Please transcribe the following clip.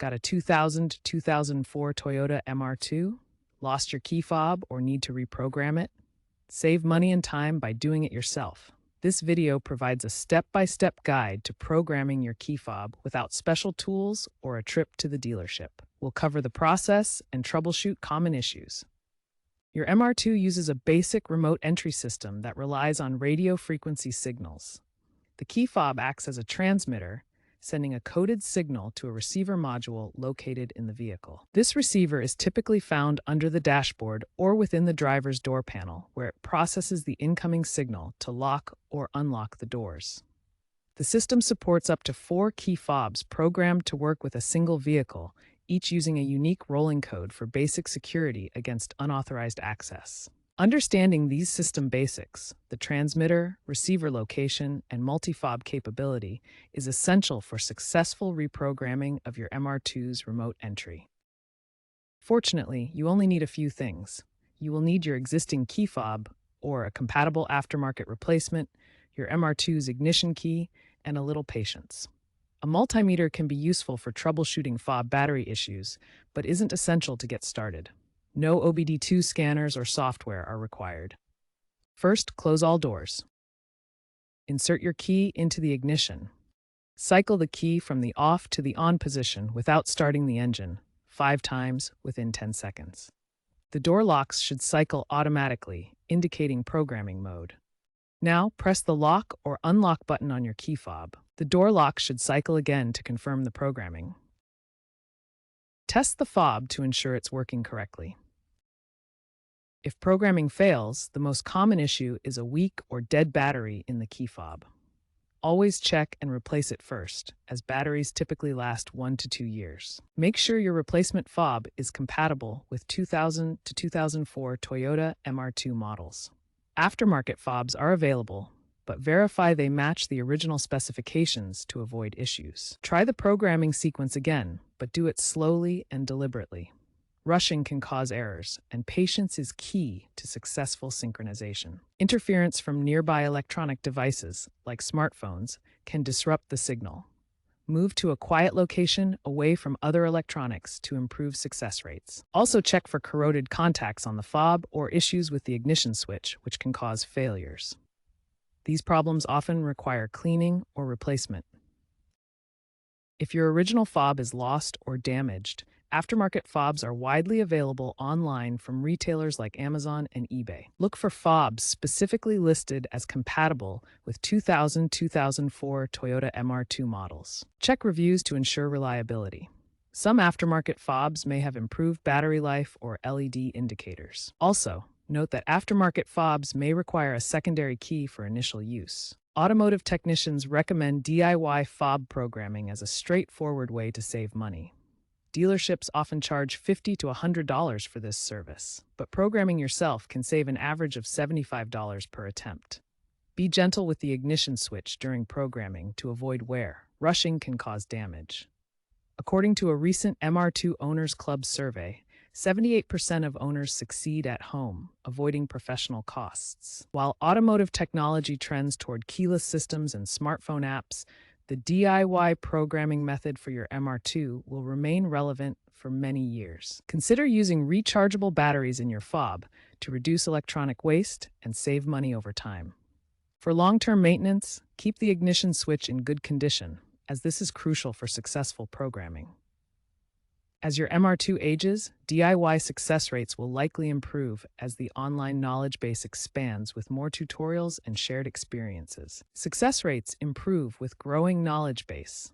Got a 2004 Toyota MR2? Lost your key fob or need to reprogram it? Save money and time by doing it yourself. This video provides a step-by-step guide to programming your key fob without special tools or a trip to the dealership. We'll cover the process and troubleshoot common issues. Your MR2 uses a basic remote entry system that relies on radio frequency signals. The key fob acts as a transmitter, sending a coded signal to a receiver module located in the vehicle. This receiver is typically found under the dashboard or within the driver's door panel, where it processes the incoming signal to lock or unlock the doors. The system supports up to 4 key fobs programmed to work with a single vehicle, each using a unique rolling code for basic security against unauthorized access. Understanding these system basics, the transmitter, receiver location, and multi-fob capability, is essential for successful reprogramming of your MR2's remote entry. Fortunately, you only need a few things. You will need your existing key fob, or a compatible aftermarket replacement, your MR2's ignition key, and a little patience. A multimeter can be useful for troubleshooting fob battery issues, but isn't essential to get started. No OBD2 scanners or software are required. First, close all doors. Insert your key into the ignition. Cycle the key from the off to the on position without starting the engine, 5 times within 10 seconds. The door locks should cycle automatically, indicating programming mode. Now, press the lock or unlock button on your key fob. The door lock should cycle again to confirm the programming. Test the fob to ensure it's working correctly. If programming fails, the most common issue is a weak or dead battery in the key fob. Always check and replace it first, as batteries typically last 1 to 2 years. Make sure your replacement fob is compatible with 2000 to 2004 Toyota MR2 models. Aftermarket fobs are available, but verify they match the original specifications to avoid issues. Try the programming sequence again, but do it slowly and deliberately. Rushing can cause errors, and patience is key to successful synchronization. Interference from nearby electronic devices, like smartphones, can disrupt the signal. Move to a quiet location away from other electronics to improve success rates. Also check for corroded contacts on the fob or issues with the ignition switch, which can cause failures. These problems often require cleaning or replacement. If your original fob is lost or damaged, aftermarket fobs are widely available online from retailers like Amazon and eBay. Look for fobs specifically listed as compatible with 2000-2004 Toyota MR2 models. Check reviews to ensure reliability. Some aftermarket fobs may have improved battery life or LED indicators. Also, note that aftermarket fobs may require a secondary key for initial use. Automotive technicians recommend DIY fob programming as a straightforward way to save money. Dealerships often charge $50 to $100 for this service, but programming yourself can save an average of $75 per attempt. Be gentle with the ignition switch during programming to avoid wear. Rushing can cause damage. According to a recent MR2 Owners Club survey, 78% of owners succeed at home, avoiding professional costs. While automotive technology trends toward keyless systems and smartphone apps, the DIY programming method for your MR2 will remain relevant for many years. Consider using rechargeable batteries in your fob to reduce electronic waste and save money over time. For long-term maintenance, keep the ignition switch in good condition, as this is crucial for successful programming. As your MR2 ages, DIY success rates will likely improve as the online knowledge base expands with more tutorials and shared experiences. Success rates improve with growing knowledge base.